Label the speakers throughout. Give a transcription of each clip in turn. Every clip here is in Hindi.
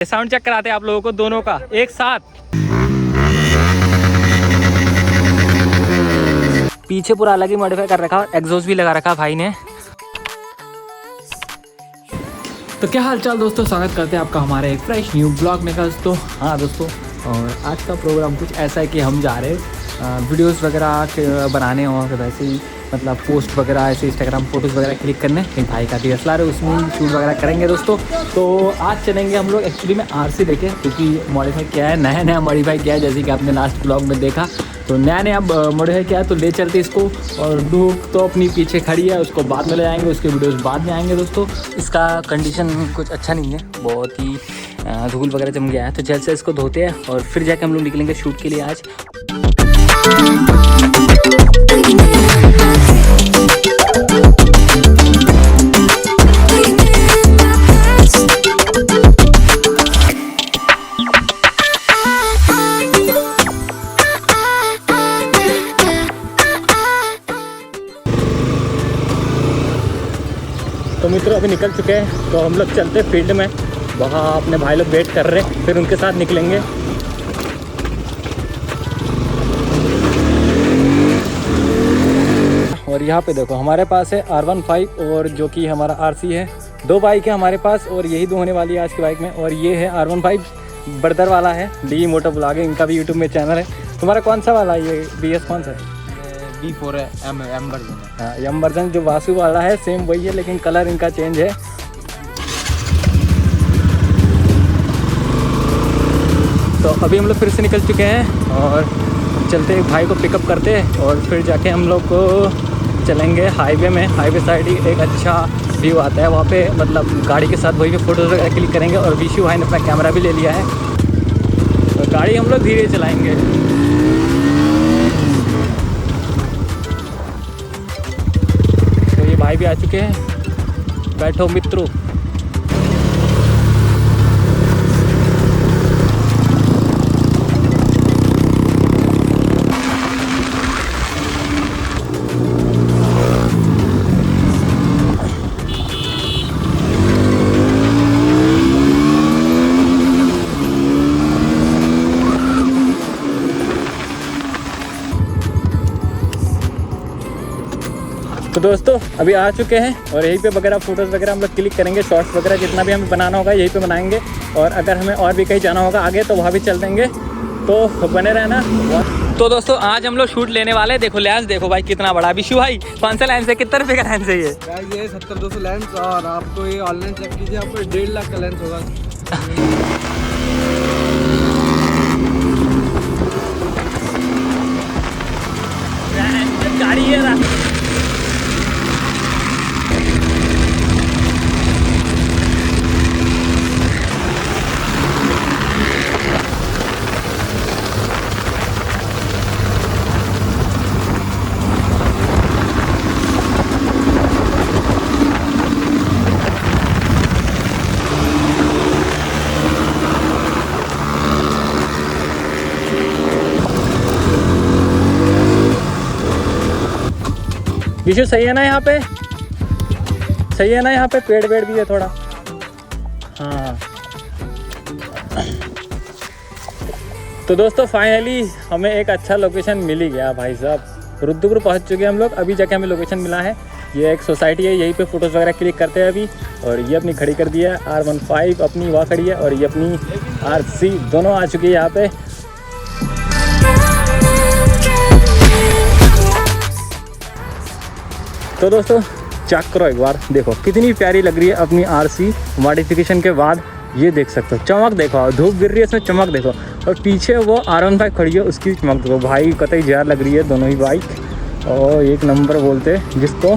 Speaker 1: साउंड चेक कराते हैं आप लोगों को दोनों का एक साथ। पीछे पूरा अलग ही मॉडिफाई कर रखा और एग्जॉस्ट भी लगा रखा भाई ने। तो क्या हाल चाल दोस्तों, स्वागत करते हैं आपका हमारे एक फ्रेश न्यू ब्लॉग में। दोस्तों हाँ दोस्तों, और आज का प्रोग्राम कुछ ऐसा है कि हम जा रहे हैं वीडियोस वगैरह बनाने और वैसे ही मतलब पोस्ट वगैरह ऐसे इंस्टाग्राम फोटोज़ वगैरह क्लिक करने। एक भाई का DSLR है, उसमें शूट वगैरह करेंगे दोस्तों। तो आज चलेंगे हम लोग एक्चुअली में RC देखे, क्योंकि मॉडिफाई किया है, नया मॉडिफाई किया है, जैसे कि आपने लास्ट ब्लॉग में देखा। तो नया मॉडिफाई किया है, तो ले चलते इसको। और डूक तो अपनी पीछे खड़ी है, उसको बाद में ले जाएंगे, उसके वीडियोस बाद में आएंगे दोस्तों। इसका कंडीशन कुछ अच्छा नहीं है, बहुत ही धूल वगैरह जम गया है। तो जल्द से इसको धोते हैं और फिर जाके हम लोग निकलेंगे शूट के लिए आज। तो मित्रों अभी निकल चुके हैं, तो हम लोग चलते फील्ड में। वहाँ अपने भाई लोग वेट कर रहे हैं, फिर उनके साथ निकलेंगे। और यहाँ पे देखो हमारे पास है R15 और जो कि हमारा RC है। दो बाइक है हमारे पास और यही दो होने वाली है आज की बाइक में। और ये है R15 बर्दर वाला है, डी मोटो ब्लॉग है, इनका भी यूट्यूब में चैनल है। तुम्हारा कौन सा वाला है ये BS कौन सा है?
Speaker 2: B4 है, M वर्जन है।
Speaker 1: हाँ M वर्जन जो वासु वाला है सेम वही है, लेकिन कलर इनका चेंज है। तो अभी हम लोग फिर से निकल चुके हैं और चलते हैं, भाई को पिकअप करते हैं और फिर जाके हम लोग को चलेंगे हाईवे में। हाईवे साइड ही एक अच्छा व्यू आता है वहाँ पे, मतलब गाड़ी के साथ वही पे फोटोज़ वगैरह क्लिक करेंगे। और विशु भाई ने अपना कैमरा भी ले लिया है, तो गाड़ी हम लोग धीरे चलाएँगे। तो ये भाई भी आ चुके हैं, बैठो मित्रों। तो दोस्तों अभी आ चुके हैं और यहीं पे वगैरह फ़ोटोज़ वगैरह हम लोग क्लिक करेंगे, शॉर्ट्स वगैरह जितना भी हमें बनाना होगा यहीं पे बनाएंगे। और अगर हमें और भी कहीं जाना होगा आगे तो वहाँ भी चल देंगे, तो बने रहना। तो दोस्तों आज हम लोग शूट लेने वाले हैं। देखो लेंस देखो भाई कितना बड़ा। विशु भाई कौन सा लेंस है, कितने रुपये का लेंस है ये?
Speaker 2: ये 70-200 लेंस, और आपको ये ऑनलाइन चेक कीजिए, आपको 1.5 लाख का लेंस होगा।
Speaker 1: गाड़ी है ना। विशु सही है ना यहाँ पे? सही है ना यहाँ पे? पेड़ वेड़ भी है थोड़ा। हाँ तो दोस्तों फाइनली हमें एक अच्छा लोकेशन मिल ही गया भाई साहब। रुद्रपुर पहुँच चुके हैं हम लोग। अभी जाके हमें लोकेशन मिला है, ये एक सोसाइटी है, यहीं पे फ़ोटोज़ वगैरह क्लिक करते हैं अभी। और ये अपनी खड़ी कर दिया है R15 अपनी वहाँ खड़ी है, और ये अपनी RC दोनों आ चुकी है यहाँ पे। तो दोस्तों चेक करो एक बार, देखो कितनी प्यारी लग रही है अपनी RC मॉडिफिकेशन के बाद। ये देख सकते हो, चमक देखो, धूप गिर रही है इसमें, चमक देखो। और पीछे वो R15 खड़ी है, उसकी चमक देखो भाई, कतई जार लग रही है दोनों ही बाइक। और एक नंबर बोलते हैं जिसको।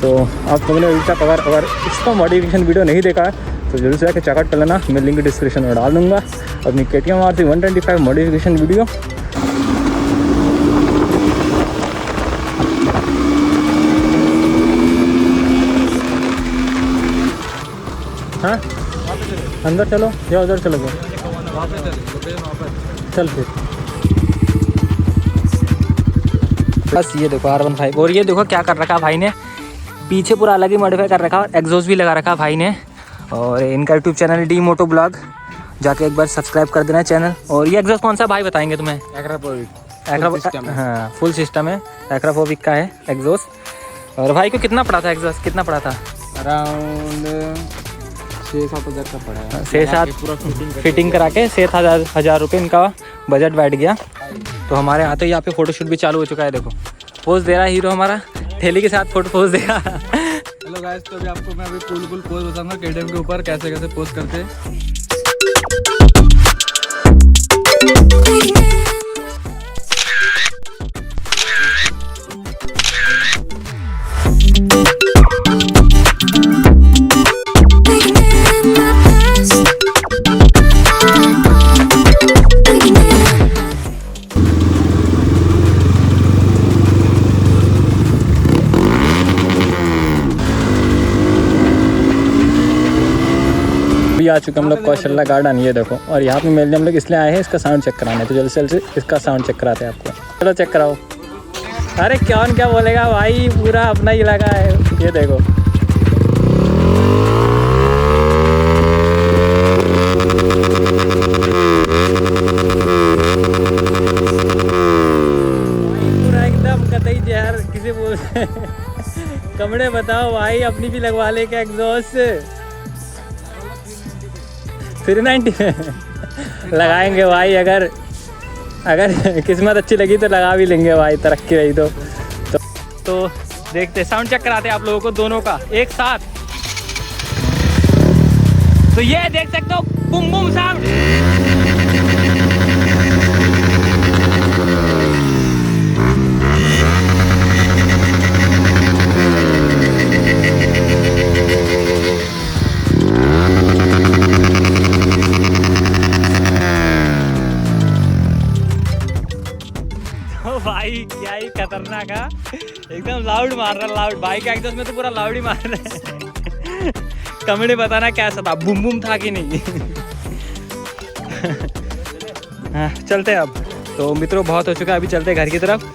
Speaker 1: तो आप लोगों ने अभी तक अगर इसका मॉडिफिकेशन वीडियो नहीं देखा है तो जरूर से आकर चेकआउट कर लेना, मैं लिंक डिस्क्रिप्शन में डाल दूँगा अपनी KTM RC 125 मॉडिफिकेशन वीडियो। हाँ अंदर चलो या उधर चलो, चल फिर। बस ये देखो R15। और ये देखो क्या कर रखा भाई ने, पीछे पूरा अलग ही मॉडिफाई कर रखा और एग्जॉस्ट भी लगा रखा भाई ने। और इनका यूट्यूब चैनल डी मोटो ब्लॉग, जाके एक बार सब्सक्राइब कर देना चैनल। और ये एग्जॉस्ट कौन सा भाई बताएंगे तुम्हें? हाँ फुल सिस्टम है, एक्राफोबिक का है एग्जॉस्ट। और भाई को कितना पड़ा था एग्जॉस्ट, कितना पड़ा था?
Speaker 2: अराउंड 6-7 हज़ार का पड़ा है।
Speaker 1: 6-7
Speaker 2: पूरा
Speaker 1: फिटिंग करा के 7,000 रुपये इनका बजट बैठ गया। तो हमारे आते ही यहाँ पे फोटोशूट भी चालू हो चुका है। देखो पोज दे रहा है हीरो हमारा, थैली के साथ फोटो पोज देगा।
Speaker 2: हेलो गाइस, तो अभी आपको मैं अभी कूल पोज बताऊंगा केटीएम के ऊपर कैसे कैसे पोज करते हैं।
Speaker 1: आ चुके हम लोग कौशल्या गार्डन, ये देखो। और यहाँ पे मेरे हम लोग इसलिए आए हैं, इसका साउंड चेक कराने। तो जल्दी से जल्दी इसका साउंड चेक कराते हैं आपको। चलो चेक कराओ। अरे कौन क्या बोलेगा भाई, पूरा अपना ही लगा है। ये देखो पूरा एकदम कतई जहर किसे बोल कमरे बताओ भाई, अपनी भी लगवा ले क्या एग्जॉस्ट? 390 लगाएंगे भाई, अगर किस्मत अच्छी लगी तो लगा भी लेंगे भाई, तरक्की रही तो देखते साउंड चेक कराते आप लोगों को दोनों का एक साथ। तो ये देख सकते हो बूम बूम साउंड। भाई क्या ही खतरनाक है, एकदम लाउड मार रहा, लाउड भाई का एग्जॉस्ट में तो पूरा लाउड ही मार रहा है। कमेंट में बताना कैसा था, बूम बूम था कि नहीं। हाँ चलते हैं अब। तो मित्रों बहुत हो चुका है, अभी चलते हैं घर की तरफ।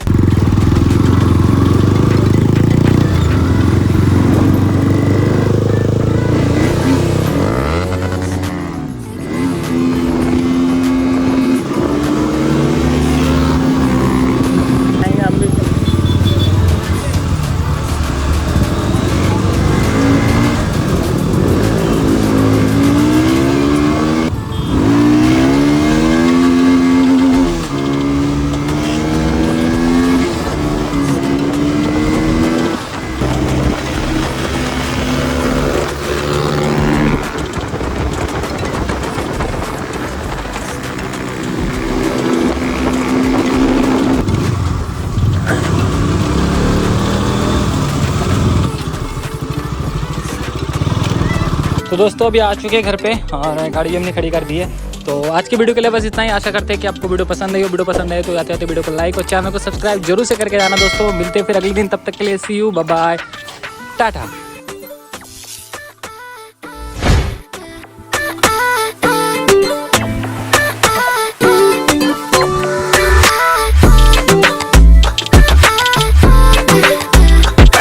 Speaker 1: तो दोस्तों अभी आ चुके हैं घर पे और गाड़ी भी हमने खड़ी कर दी है। तो आज की वीडियो के लिए बस इतना ही। आशा करते हैं कि आपको वीडियो पसंद आई हो। वीडियो पसंद आए तो आते आते वीडियो को लाइक और चैनल को सब्सक्राइब जरूर से करके जाना दोस्तों। मिलते हैं फिर अगले दिन, तब तक के लिए सी यू, बाय बाय, टाटा।